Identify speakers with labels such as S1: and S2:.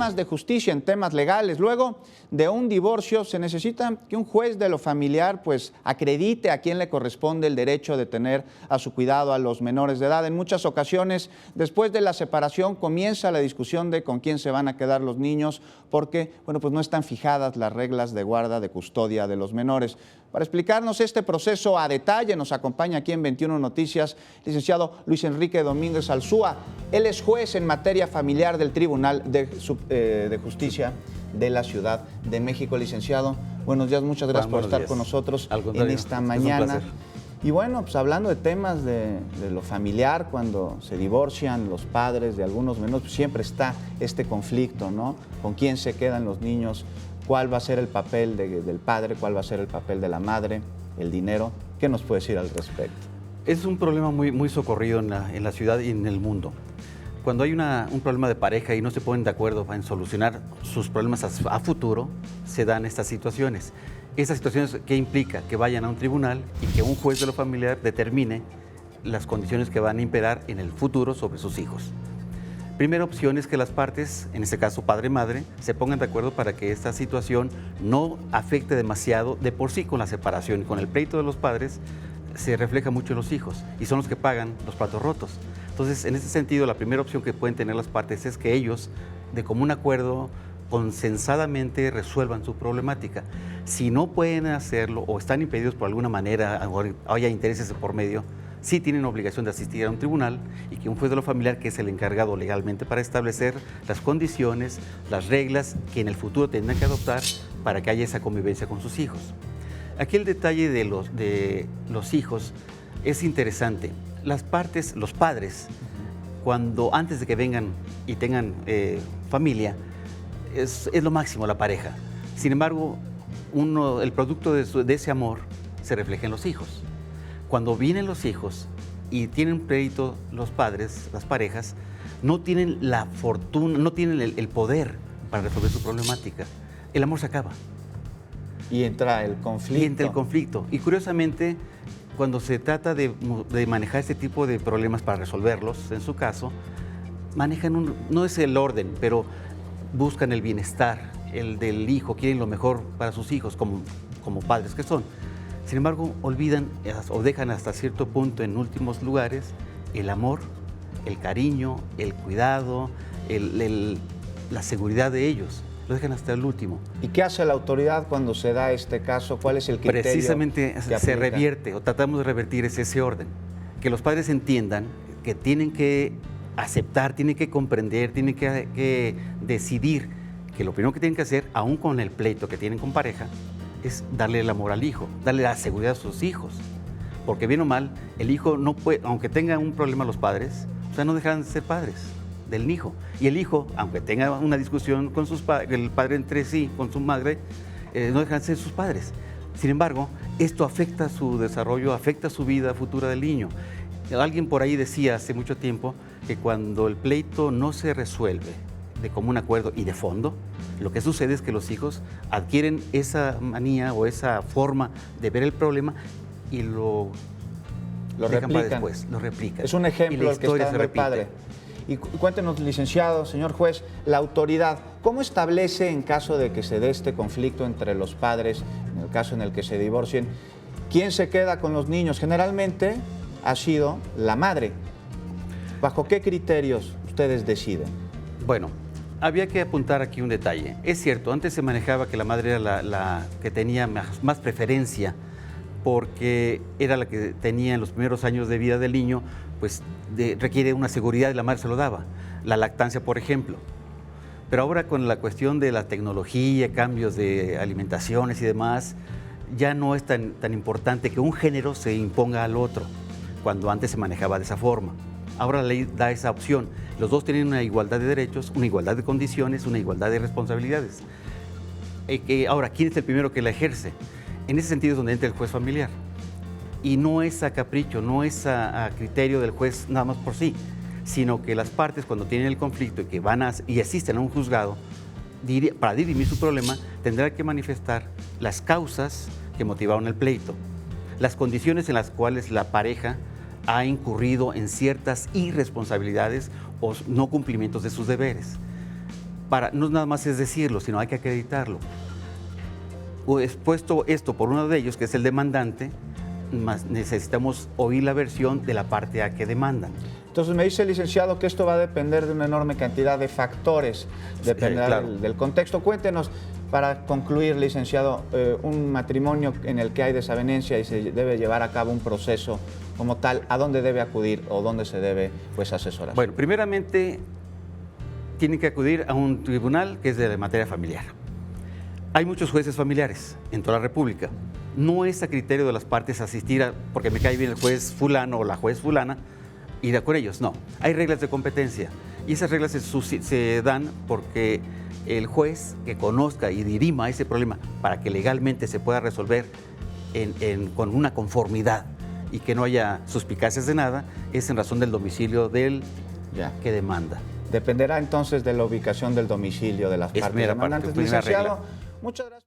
S1: temas de justicia, en temas legales. Luego de un divorcio se necesita que un juez de lo familiar pues acredite a quién le corresponde el derecho de tener a su cuidado a los menores de edad. En muchas ocasiones, después de la separación, comienza la discusión de con quién se van a quedar los niños, porque bueno, pues no están fijadas las reglas de guarda, de custodia de los menores. Para explicarnos este proceso a detalle, nos acompaña aquí en 21 Noticias licenciado Luis Enrique Domínguez Alzúa. Él es juez en materia familiar del Tribunal de Justicia de la Ciudad de México. Licenciado, buenos días, muchas gracias por estar con nosotros en esta mañana. Y bueno, pues hablando de temas de lo familiar, cuando se divorcian los padres de algunos menores, pues siempre está este conflicto, ¿no? ¿Con quién se quedan los niños? ¿Cuál va a ser el papel del padre? ¿Cuál va a ser el papel de la madre? ¿El dinero? ¿Qué nos puede decir al respecto?
S2: Es un problema muy socorrido en la ciudad y en el mundo. Cuando hay un problema de pareja y no se ponen de acuerdo en solucionar sus problemas a futuro, se dan estas situaciones. Estas situaciones, ¿qué implica? Que vayan a un tribunal y que un juez de lo familiar determine las condiciones que van a imperar en el futuro sobre sus hijos. Primera opción es que las partes, en este caso padre y madre, se pongan de acuerdo para que esta situación no afecte demasiado. De por sí, con la separación y con el pleito de los padres, se refleja mucho en los hijos y son los que pagan los platos rotos. Entonces, en ese sentido, la primera opción que pueden tener las partes es que ellos, de común acuerdo, consensadamente resuelvan su problemática. Si no pueden hacerlo o están impedidos por alguna manera, o haya intereses de por medio, sí tienen obligación de asistir a un tribunal y que un juez de lo familiar, que es el encargado legalmente para establecer las condiciones, las reglas que en el futuro tendrán que adoptar para que haya esa convivencia con sus hijos. Aquí el detalle de los hijos es interesante. Las partes, los padres, antes de que vengan y tengan familia, es lo máximo la pareja. Sin embargo, el producto de ese amor se refleja en los hijos. Cuando vienen los hijos y tienen pleito los padres, las parejas, no tienen la fortuna, no tienen el poder para resolver su problemática. El amor se acaba.
S1: Y entra el conflicto.
S2: Y curiosamente, cuando se trata de manejar este tipo de problemas para resolverlos, en su caso, manejan no es el orden, pero buscan el bienestar, el del hijo, quieren lo mejor para sus hijos como padres que son. Sin embargo, olvidan o dejan hasta cierto punto en últimos lugares el amor, el cariño, el cuidado, la seguridad de ellos. Lo dejan hasta el último.
S1: ¿Y qué hace la autoridad cuando se da este caso? ¿Cuál es el criterio?
S2: Precisamente se revierte o tratamos de revertir ese orden. Que los padres entiendan que tienen que aceptar, tienen que comprender, tienen que decidir que lo primero que tienen que hacer, aún con el pleito que tienen con pareja, es darle el amor al hijo, darle la seguridad a sus hijos. Porque bien o mal, el hijo no puede, aunque tenga un problema los padres, o sea, no dejarán de ser padres del hijo. Y el hijo, aunque tenga una discusión con el padre entre sí, con su madre, no dejan de ser sus padres. Sin embargo, esto afecta su desarrollo, afecta su vida futura del niño. Alguien por ahí decía hace mucho tiempo que cuando el pleito no se resuelve de común acuerdo y de fondo, lo que sucede es que los hijos adquieren esa manía o esa forma de ver el problema y lo
S1: replican.
S2: Después, lo replican.
S1: Es un ejemplo el que está dando el padre. Y cuéntenos, licenciado, señor juez, la autoridad, ¿cómo establece en caso de que se dé este conflicto entre los padres, en el caso en el que se divorcien, quién se queda con los niños? Generalmente ha sido la madre. ¿Bajo qué criterios ustedes deciden?
S2: Bueno, había que apuntar aquí un detalle. Es cierto, antes se manejaba que la madre era la que tenía más preferencia porque era la que tenía en los primeros años de vida del niño, pues requiere una seguridad y la madre se lo daba. La lactancia, por ejemplo. Pero ahora con la cuestión de la tecnología, cambios de alimentaciones y demás, ya no es tan importante que un género se imponga al otro, cuando antes se manejaba de esa forma. Ahora la ley da esa opción. Los dos tienen una igualdad de derechos, una igualdad de condiciones, una igualdad de responsabilidades. Ahora, ¿quién es el primero que la ejerce? En ese sentido es donde entra el juez familiar. Y no es a capricho, no es a criterio del juez nada más por sí, sino que las partes, cuando tienen el conflicto y asisten a un juzgado para dirimir su problema, tendrán que manifestar las causas que motivaron el pleito, las condiciones en las cuales la pareja ha incurrido en ciertas irresponsabilidades o no cumplimientos de sus deberes. no nada más es decirlo, sino hay que acreditarlo. O expuesto esto por uno de ellos, que es el demandante, más necesitamos oír la versión de la parte A que demandan.
S1: Entonces me dice, licenciado, que esto va a depender de una enorme cantidad de factores, dependerá
S2: claro.
S1: del contexto. Cuéntenos, para concluir, licenciado, un matrimonio en el que hay desavenencia y se debe llevar a cabo un proceso como tal, ¿a dónde debe acudir o dónde se debe pues asesorar?
S2: Bueno, primeramente tienen que acudir a un tribunal que es de materia familiar. Hay muchos jueces familiares en toda la República. No es a criterio de las partes asistir porque me cae bien el juez fulano o la juez fulana, ir con ellos. No, hay reglas de competencia y esas reglas se dan porque el juez que conozca y dirima ese problema para que legalmente se pueda resolver con una conformidad y que no haya suspicacias de nada, es en razón del domicilio del que demanda.
S1: Dependerá entonces de la ubicación del domicilio de las partes demandantes. Licenciado, muchas gracias.